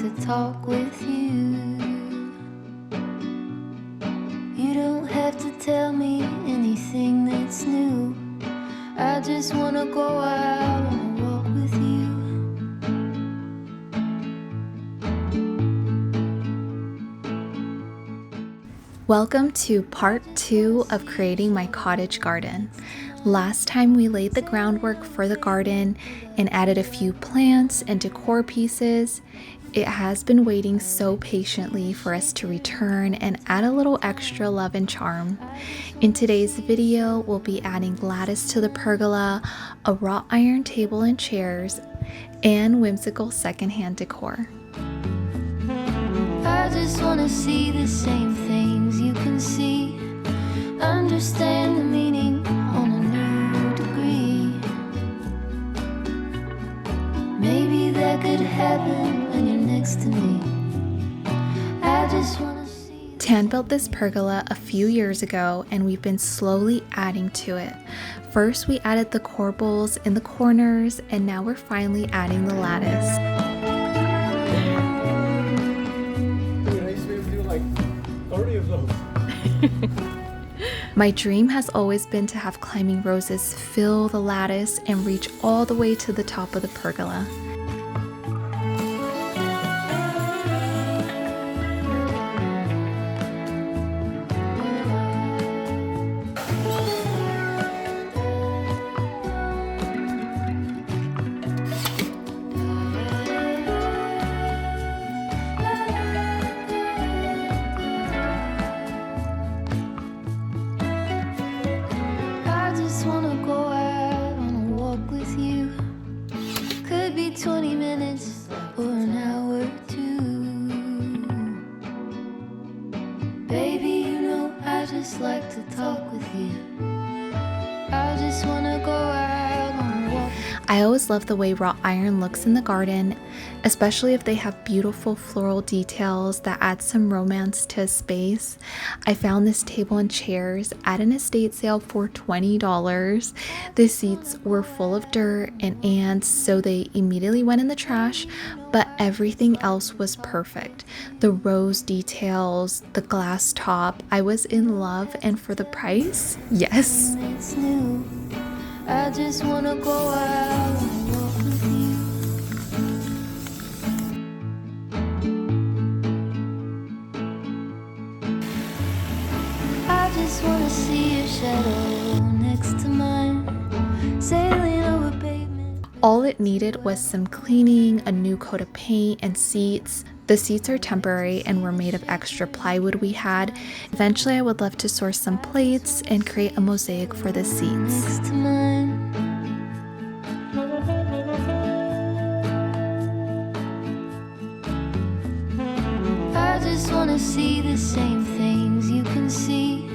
to talk with you. You don't have to tell me anything that's new. I just wanna go out on a walk with you. Welcome to part 2 of creating my cottage garden. Last time we laid the groundwork for the garden and added a few plants and decor pieces. It has been waiting so patiently for us to return and add a little extra love and charm. In today's video, we'll be adding lattice to the pergola, a wrought iron table and chairs, and whimsical secondhand decor. I just wanna see the same things you can see, understand the meaning on a new degree. Maybe that could happen when you're next to me. I just wanna see. Tan built this pergola a few years ago and we've been slowly adding to it. First we added the corbels in the corners and now we're finally adding the lattice. My dream has always been to have climbing roses fill the lattice and reach all the way to the top of the pergola. I just wanna go out on a walk with you. Could be 20 minutes or an hour or two. Baby, you know I just like to talk with you. I just wanna go out on a walk. I always love the way wrought iron looks in the garden, especially if they have beautiful floral details that add some romance to a space. I found this table and chairs at an estate sale for $20. The seats were full of dirt and ants, so they immediately went in the trash, but everything else was perfect. The rose details, the glass top, I was in love, and for the price, yes. It's new. I just wanna go out on a walk with you. I just wanna see your shadow next to mine, sailing over pavement. All it needed was some cleaning, a new coat of paint, and seats. The seats are temporary and were made of extra plywood we had. Eventually I would love to source some plates and create a mosaic for the seats. Next to mine. I just wanna see the same things you can see.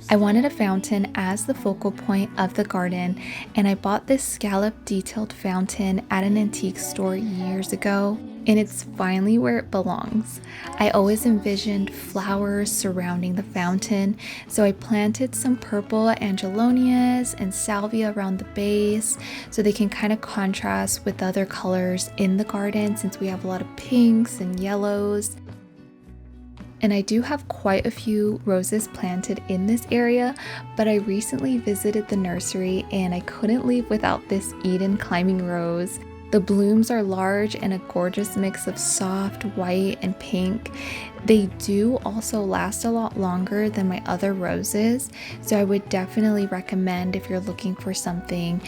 I wanted a fountain as the focal point of the garden, and I bought this scalloped detailed fountain at an antique store years ago, and it's finally where it belongs. I always envisioned flowers surrounding the fountain, so I planted some purple angelonias and salvia around the base so they can kind of contrast with the other colors in the garden since we have a lot of pinks and yellows. And I do have quite a few roses planted in this area, but I recently visited the nursery and I couldn't leave without this Eden climbing rose. The blooms are large and a gorgeous mix of soft white and pink. They do also last a lot longer than my other roses, so I would definitely recommend if you're looking for something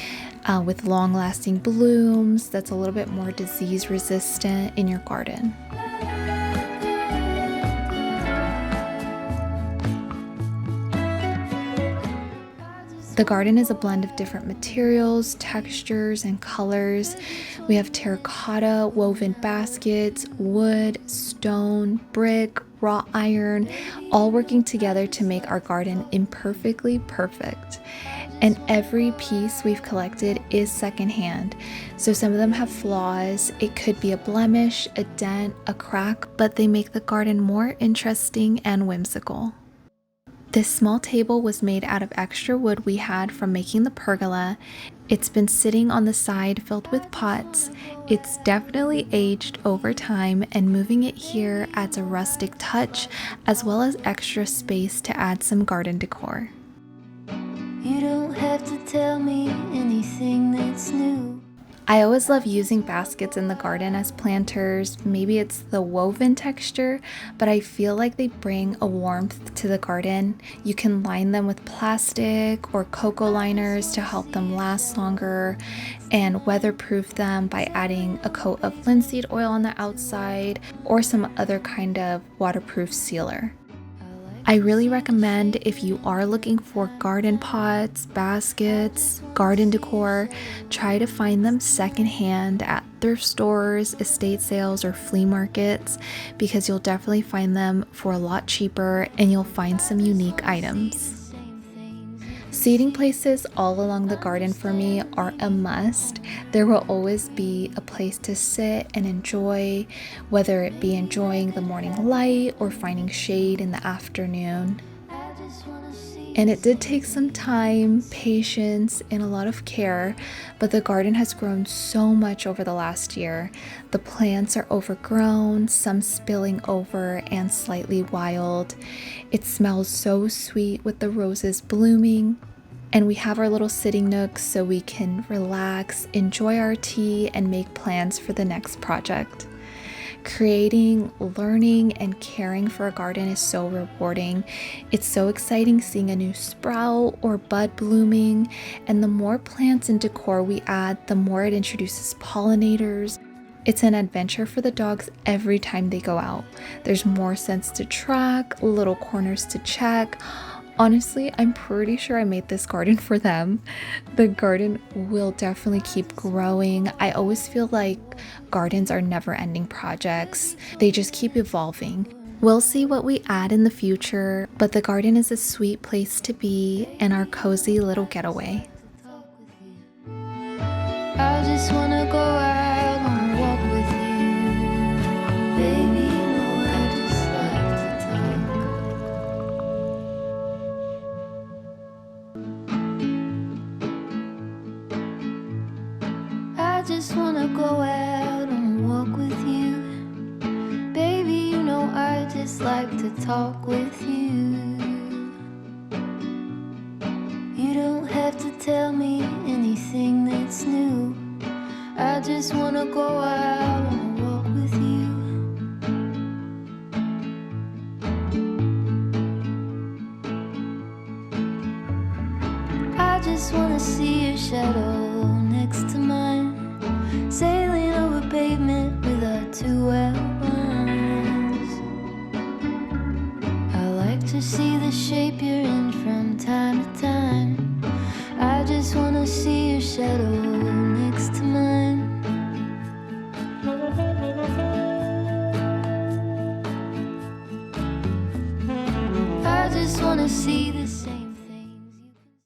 with long-lasting blooms that's a little bit more disease resistant in your garden. The garden is a blend of different materials, textures, and colors. We have terracotta, woven baskets, wood, stone, brick, wrought iron, all working together to make our garden imperfectly perfect. And every piece we've collected is secondhand, so some of them have flaws. It could be a blemish, a dent, a crack, but they make the garden more interesting and whimsical. This small table was made out of extra wood we had from making the pergola. It's been sitting on the side filled with pots. It's definitely aged over time, and moving it here adds a rustic touch as well as extra space to add some garden decor. You don't have to tell me anything that's new. I always love using baskets in the garden as planters. Maybe it's the woven texture, but I feel like they bring a warmth to the garden. You can line them with plastic or cocoa liners to help them last longer, and weatherproof them by adding a coat of linseed oil on the outside or some other kind of waterproof sealer. I really recommend, if you are looking for garden pots, baskets, garden decor, try to find them secondhand at thrift stores, estate sales, or flea markets, because you'll definitely find them for a lot cheaper and you'll find some unique items. Seating places all along the garden for me are a must. There will always be a place to sit and enjoy, whether it be enjoying the morning light or finding shade in the afternoon. And it did take some time, patience, and a lot of care, but the garden has grown so much over the last year. The plants are overgrown, some spilling over and slightly wild. It smells so sweet with the roses blooming. And we have our little sitting nooks so we can relax, enjoy our tea, and make plans for the next project. Creating, learning, and caring for a garden is so rewarding. It's so exciting seeing a new sprout or bud blooming, and the more plants and decor we add, the more it introduces pollinators. It's an adventure for the dogs every time they go out. There's more scents to track, little corners to check. Honestly, I'm pretty sure I made this garden for them. The garden will definitely keep growing. I always feel like gardens are never-ending projects. They just keep evolving. We'll see what we add in the future, but the garden is a sweet place to be and our cozy little getaway. I just wanna go out on a walk with you. Baby, you know I just like to talk. I just wanna go out on a walk with you. Baby, you know I just like to talk with you. You don't have to tell me anything that's new. I just wanna go out on a walk with you. I just wanna see your shadow next to mine, sailing over pavement with our two outlines. I like to see the shape you're in from time to time. I just wanna see your shadow next to mine. I just wanna see the